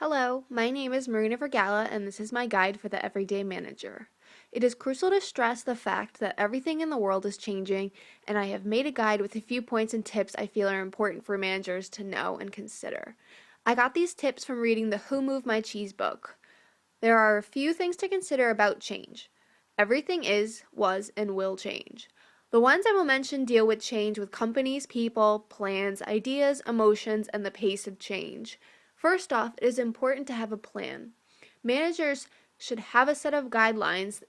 Hello, my name is Marina Vergala, and this is my guide for the Everyday Manager. It is crucial to stress the fact that everything in the world is changing, and I have made a guide with a few points and tips I feel are important for managers to know and consider. I got these tips from reading the Who Moved My Cheese book. There are a few things to consider about change. Everything is, was, and will change. The ones I will mention deal with change with companies, people, plans, ideas, emotions, and the pace of change. First off, it is important to have a plan. Managers should have a set of guidelines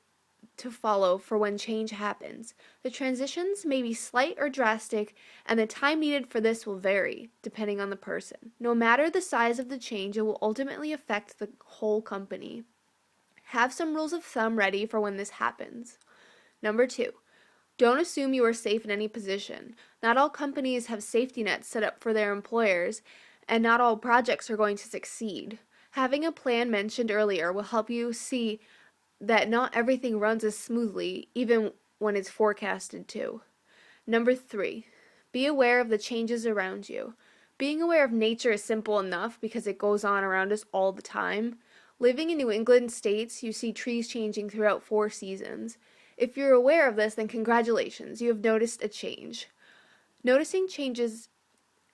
to follow for when change happens. The transitions may be slight or drastic, and the time needed for this will vary, depending on the person. No matter the size of the change, it will ultimately affect the whole company. Have some rules of thumb ready for when this happens. Number 2. Don't assume you are safe in any position. Not all companies have safety nets set up for their employers, and not all projects are going to succeed. Having a plan mentioned earlier will help you see that not everything runs as smoothly, even when it's forecasted to. Number 3, be aware of the changes around you. Being aware of nature is simple enough because it goes on around us all the time. Living in New England states, you see trees changing throughout 4 seasons. If you're aware of this, then congratulations, you have noticed a change. Noticing changes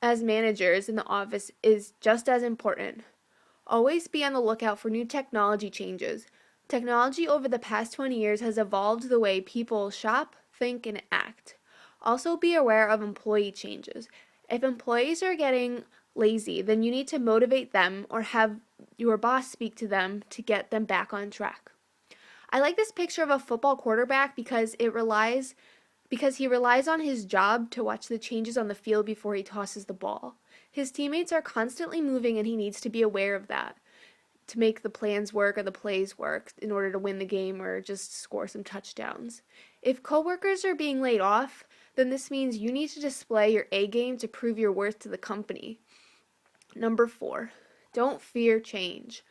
as managers in the office is just as important. Always be on the lookout for new technology changes. Technology over the past 20 years has evolved the way people shop, think, and act. Also be aware of employee changes. If employees are getting lazy, then you need to motivate them or have your boss speak to them to get them back on track. I like this picture of a football quarterback because he relies on his job to watch the changes on the field before he tosses the ball. His teammates are constantly moving and he needs to be aware of that to make the plans work or the plays work in order to win the game or just score some touchdowns. If coworkers are being laid off, then this means you need to display your A game to prove your worth to the company. Number 4, don't fear change.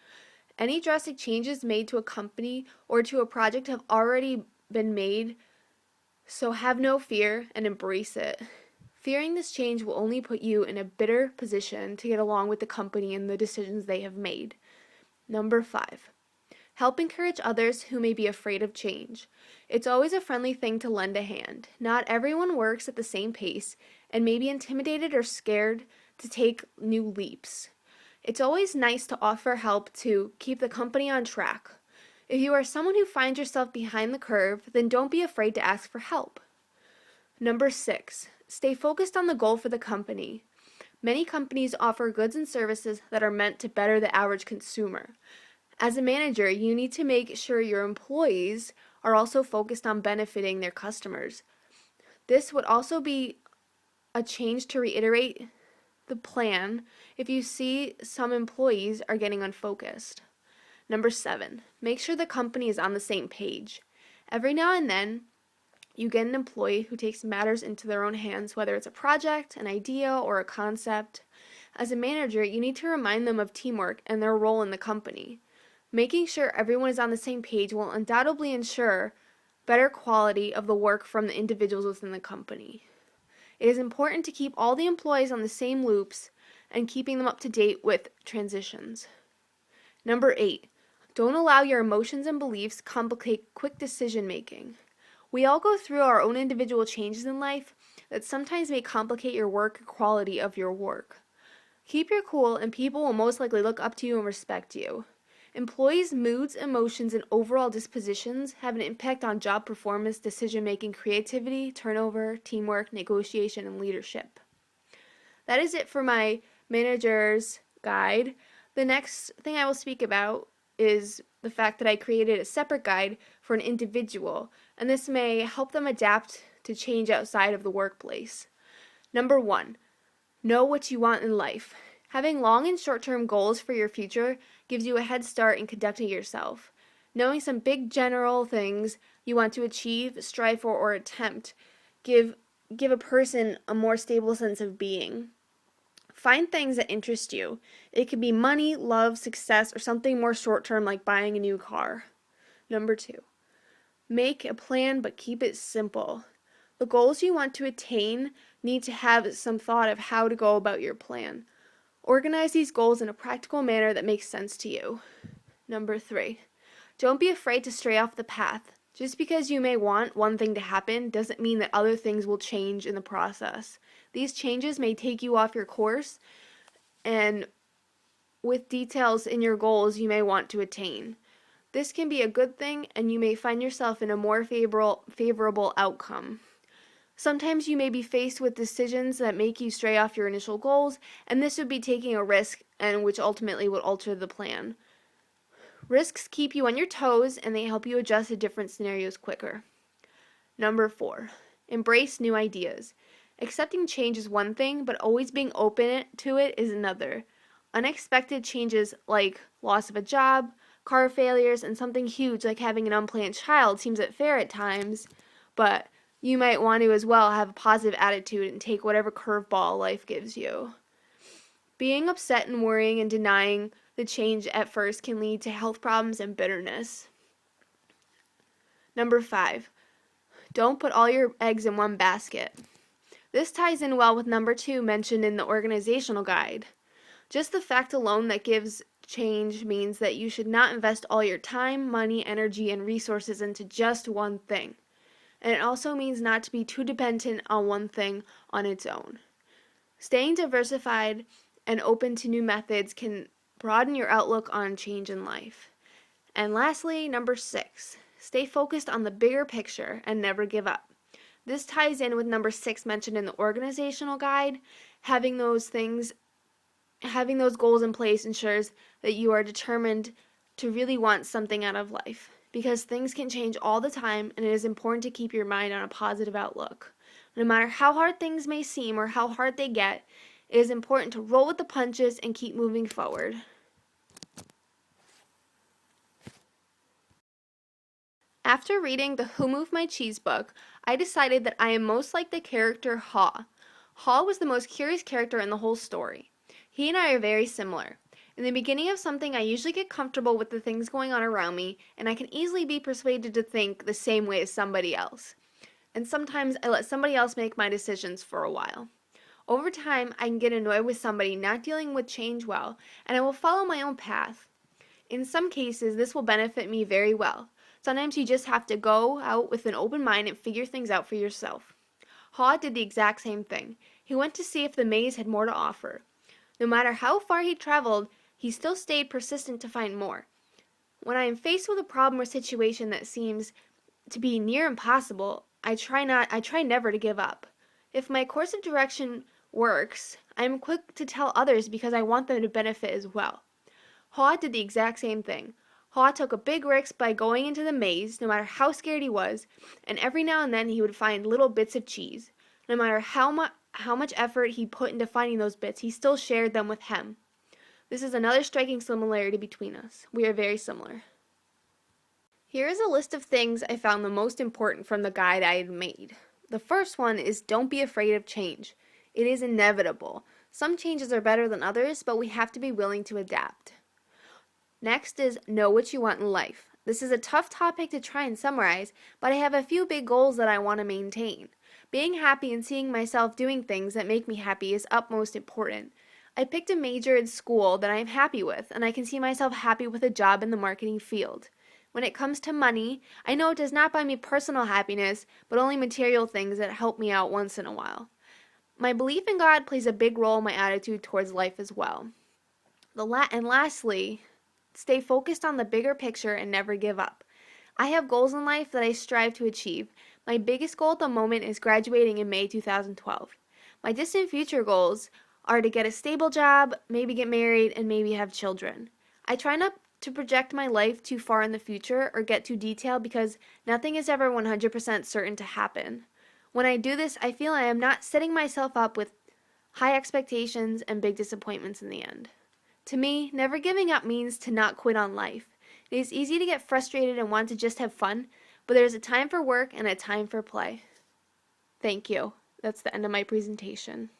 Any drastic changes made to a company or to a project have already been made, so have no fear and embrace it. Fearing this change will only put you in a bitter position to get along with the company and the decisions they have made. Number 5, help encourage others who may be afraid of change. It's always a friendly thing to lend a hand. Not everyone works at the same pace and may be intimidated or scared to take new leaps. It's always nice to offer help to keep the company on track. If you are someone who finds yourself behind the curve, then don't be afraid to ask for help. Number 6, stay focused on the goal for the company. Many companies offer goods and services that are meant to better the average consumer. As a manager, you need to make sure your employees are also focused on benefiting their customers. This would also be a change to reiterate the plan if you see some employees are getting unfocused. Number 7, make sure the company is on the same page. Every now and then, you get an employee who takes matters into their own hands, whether it's a project, an idea, or a concept. As a manager, you need to remind them of teamwork and their role in the company. Making sure everyone is on the same page will undoubtedly ensure better quality of the work from the individuals within the company. It is important to keep all the employees on the same loops and keeping them up to date with transitions. Number 8, don't allow your emotions and beliefs complicate quick decision making. We all go through our own individual changes in life that sometimes may complicate your work or quality of your work. Keep your cool and people will most likely look up to you and respect you. Employees' moods, emotions, and overall dispositions have an impact on job performance, decision-making, creativity, turnover, teamwork, negotiation, and leadership. That is it for my manager's guide. The next thing I will speak about is the fact that I created a separate guide for an individual, and this may help them adapt to change outside of the workplace. Number 1, know what you want in life. Having long and short-term goals for your future gives you a head start in conducting yourself. Knowing some big general things you want to achieve, strive for, or attempt give a person a more stable sense of being. Find things that interest you. It could be money, love, success, or something more short-term like buying a new car. Number 2, make a plan but keep it simple. The goals you want to attain need to have some thought of how to go about your plan. Organize these goals in a practical manner that makes sense to you. Number 3, don't be afraid to stray off the path. Just because you may want one thing to happen doesn't mean that other things will change in the process. These changes may take you off your course, and with details in your goals you may want to attain. This can be a good thing, and you may find yourself in a more favorable outcome. Sometimes you may be faced with decisions that make you stray off your initial goals, and this would be taking a risk, and which ultimately would alter the plan. Risks keep you on your toes, and they help you adjust to different scenarios quicker. Number 4, embrace new ideas. Accepting change is one thing, but always being open to it is another. Unexpected changes like loss of a job, car failures, and something huge like having an unplanned child seems unfair at times, but you might want to as well have a positive attitude and take whatever curveball life gives you. Being upset and worrying and denying the change at first can lead to health problems and bitterness. Number 5, don't put all your eggs in one basket. This ties in well with number 2 mentioned in the organizational guide. Just the fact alone that gives change means that you should not invest all your time, money, energy, and resources into just one thing. And it also means not to be too dependent on one thing on its own. Staying diversified and open to new methods can broaden your outlook on change in life. And lastly, number 6, stay focused on the bigger picture and never give up. This ties in with number 6 mentioned in the organizational guide. Having those goals in place ensures that you are determined to really want something out of life, because things can change all the time, and it is important to keep your mind on a positive outlook. No matter how hard things may seem or how hard they get, it is important to roll with the punches and keep moving forward. After reading the Who Moved My Cheese book, I decided that I am most like the character Haw. Haw was the most curious character in the whole story. He and I are very similar. In the beginning of something, I usually get comfortable with the things going on around me, and I can easily be persuaded to think the same way as somebody else. And sometimes I let somebody else make my decisions for a while. Over time, I can get annoyed with somebody not dealing with change well, and I will follow my own path. In some cases, this will benefit me very well. Sometimes you just have to go out with an open mind and figure things out for yourself. Haw did the exact same thing. He went to see if the maze had more to offer. No matter how far he traveled, he still stayed persistent to find more. When I am faced with a problem or situation that seems to be near impossible, I try never to give up. If my course of direction works, I am quick to tell others because I want them to benefit as well. Haw did the exact same thing. Haw took a big risk by going into the maze, no matter how scared he was, and every now and then he would find little bits of cheese. No matter how much effort he put into finding those bits, he still shared them with him. This is another striking similarity between us. We are very similar. Here is a list of things I found the most important from the guide I had made. The first one is don't be afraid of change. It is inevitable. Some changes are better than others, but we have to be willing to adapt. Next is know what you want in life. This is a tough topic to try and summarize, but I have a few big goals that I want to maintain. Being happy and seeing myself doing things that make me happy is utmost important. I picked a major in school that I am happy with, and I can see myself happy with a job in the marketing field. When it comes to money, I know it does not buy me personal happiness, but only material things that help me out once in a while. My belief in God plays a big role in my attitude towards life as well. And lastly, stay focused on the bigger picture and never give up. I have goals in life that I strive to achieve. My biggest goal at the moment is graduating in May 2012. My distant future goals are to get a stable job, maybe get married, and maybe have children. I try not to project my life too far in the future or get too detailed because nothing is ever 100% certain to happen. When I do this, I feel I am not setting myself up with high expectations and big disappointments in the end. To me, never giving up means to not quit on life. It is easy to get frustrated and want to just have fun, but there is a time for work and a time for play. Thank you. That's the end of my presentation.